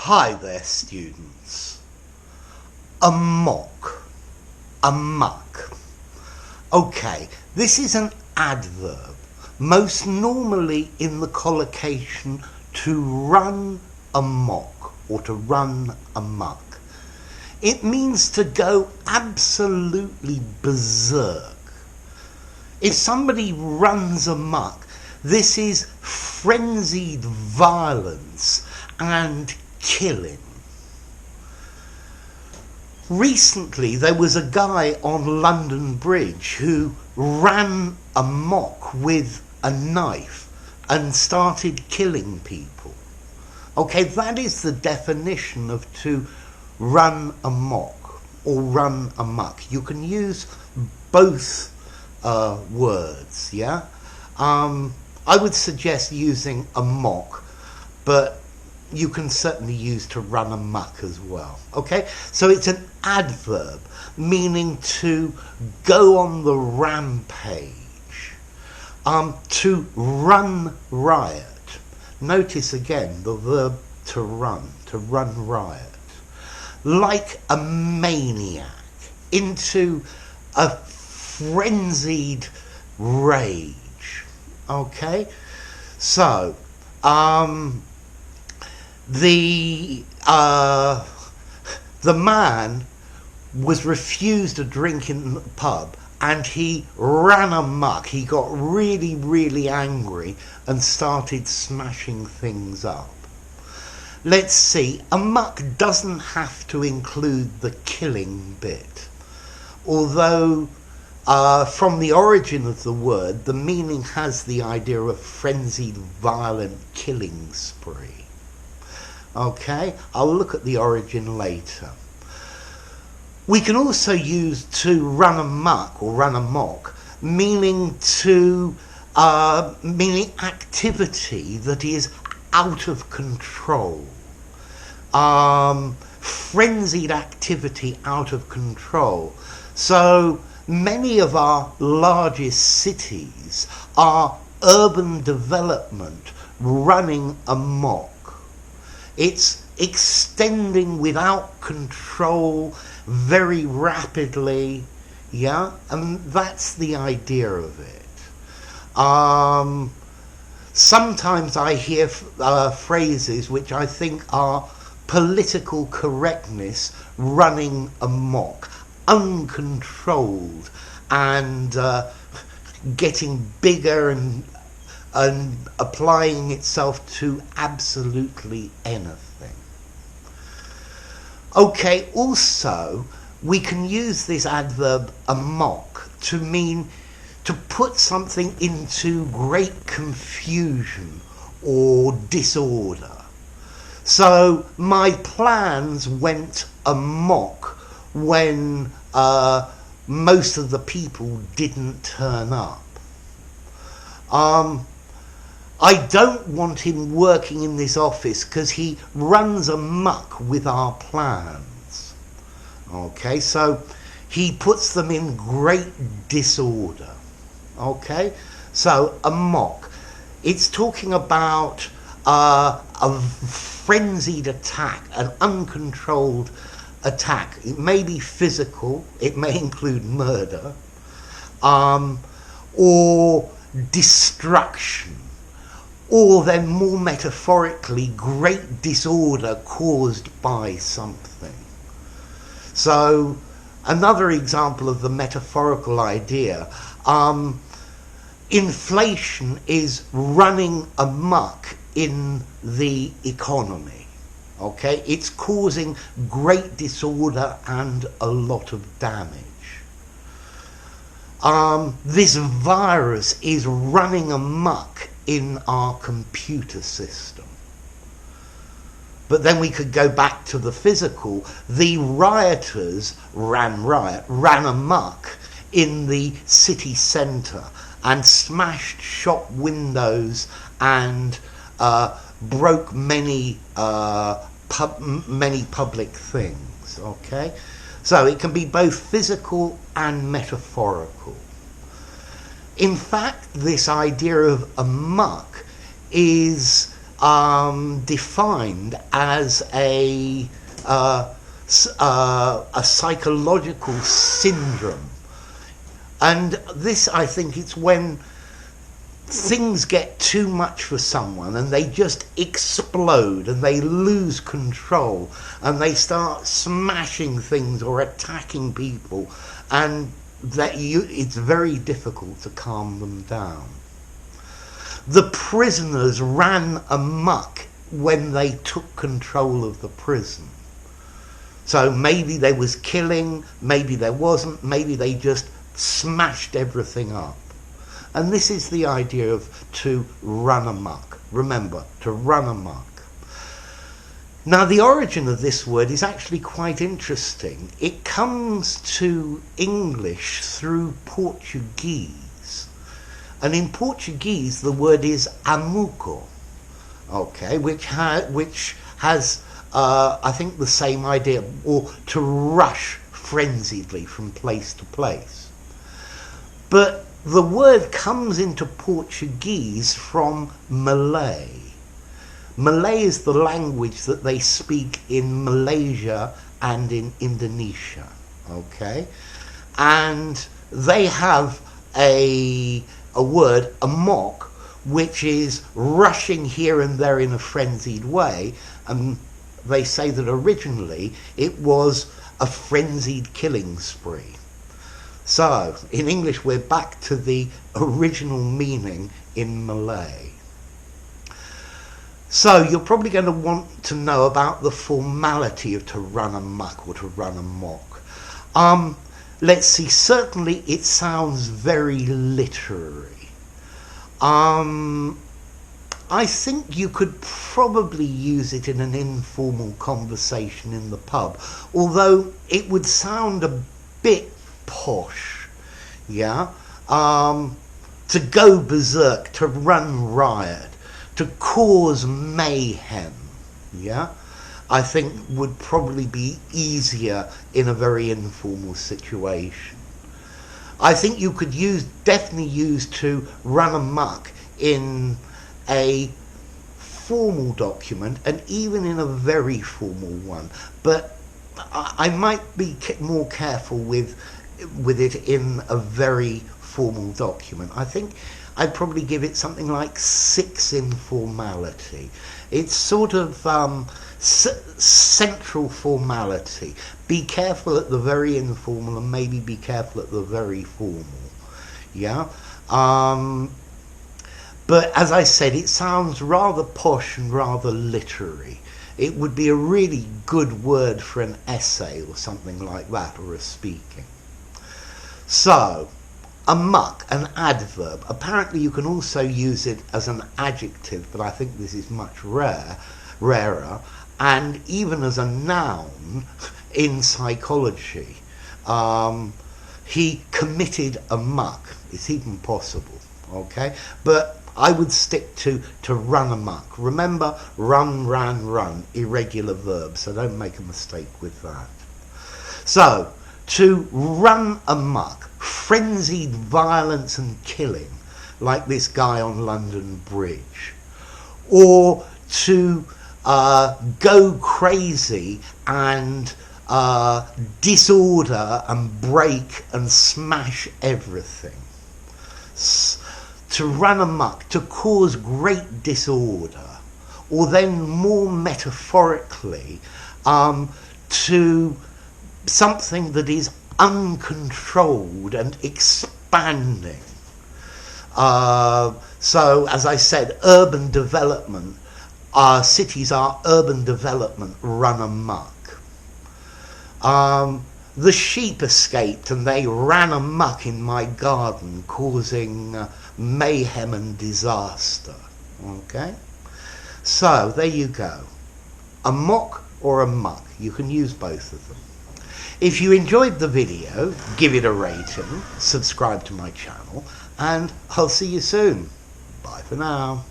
Hi there, students. Amok, amuck. Okay, this is an adverb, most normally in the collocation to run amok or to run amuck. It means to go absolutely berserk. If somebody runs amok, this is frenzied violence and killing. Recently, there was a guy on London Bridge who ran amok with a knife and started killing people. Okay, that is the definition of to run amok or run amok. You can use both words, yeah? I would suggest using amok, but you can certainly use to run amok as well. Okay, so it's an adverb meaning to go on the rampage, to run riot. Notice again the verb to run riot, like a maniac, into a frenzied rage. Okay, so the man was refused a drink in the pub and he ran amok. He got really, really angry and started smashing things up. Let's see, amok doesn't have to include the killing bit, although from the origin of the word, the meaning has the idea of frenzied, violent killing spree. Okay, I'll look at the origin later. We can also use to run amok or run amok, meaning activity that is out of control. Frenzied activity out of control. So many of our largest cities are urban development running amok. It's extending without control very rapidly, yeah? And that's the idea of it. Sometimes I hear phrases which I think are political correctness running amok, uncontrolled, and getting bigger and applying itself to absolutely anything. Okay, also we can use this adverb amok to mean to put something into great confusion or disorder. So my plans went amok when most of the people didn't turn up. I don't want him working in this office because he runs amok with our plans. Okay, so he puts them in great disorder. Okay, so amok. It's talking about a frenzied attack, an uncontrolled attack. It may be physical, it may include murder, or destruction, or then more metaphorically, great disorder caused by something. So another example of the metaphorical idea, inflation is running amok in the economy. Okay, it's causing great disorder and a lot of damage. This virus is running amok in our computer system. But then we could go back to the physical. The rioters ran amok in the city centre and smashed shop windows and broke many public things. Okay, so it can be both physical and metaphorical. In fact, this idea of amok is defined as a psychological syndrome. And this, I think, it's when things get too much for someone and they just explode and they lose control and they start smashing things or attacking people, and it's very difficult to calm them down. The prisoners ran amok when they took control of the prison. So maybe there was killing, maybe there wasn't, maybe they just smashed everything up. And this is the idea of to run amok. Remember, to run amok. Now, the origin of this word is actually quite interesting. It comes to English through Portuguese. And in Portuguese, the word is amuco, okay, which has I think, the same idea, or to rush frenziedly from place to place. But the word comes into Portuguese from Malay. Malay is the language that they speak in Malaysia and in Indonesia, okay? And they have a word, amok, which is rushing here and there in a frenzied way, and they say that originally it was a frenzied killing spree. So, in English, we're back to the original meaning in Malay. So, you're probably going to want to know about the formality of to run amok or to run amok. Let's see, certainly it sounds very literary. I think you could probably use it in an informal conversation in the pub, although it would sound a bit posh, yeah? To go berserk, to run riot, to cause mayhem, yeah? I think would probably be easier in a very informal situation. I think you could definitely use to run amok in a formal document and even in a very formal one, but I might be more careful with it in a very formal document. I think I'd probably give it something like 6 in formality. It's sort of central formality. Be careful at the very informal and maybe be careful at the very formal, yeah? But as I said, it sounds rather posh and rather literary. It would be a really good word for an essay or something like that, or a speaking. So, amok, an adverb. Apparently you can also use it as an adjective, but I think this is much rarer, and even as a noun in psychology. He committed amok. It's even possible, okay? But I would stick to run amok. Remember, run, ran, run, irregular verb, so don't make a mistake with that. So, to run amok, frenzied violence and killing, like this guy on London Bridge. Or to go crazy and disorder and break and smash everything. To run amok, to cause great disorder, or then more metaphorically, to something that is uncontrolled and expanding. So, as I said, urban development, cities are urban development run amok. The sheep escaped and they ran amok in my garden, causing mayhem and disaster. Okay? So, there you go. Amok or amok. You can use both of them. If you enjoyed the video, give it a rating, subscribe to my channel, and I'll see you soon. Bye for now.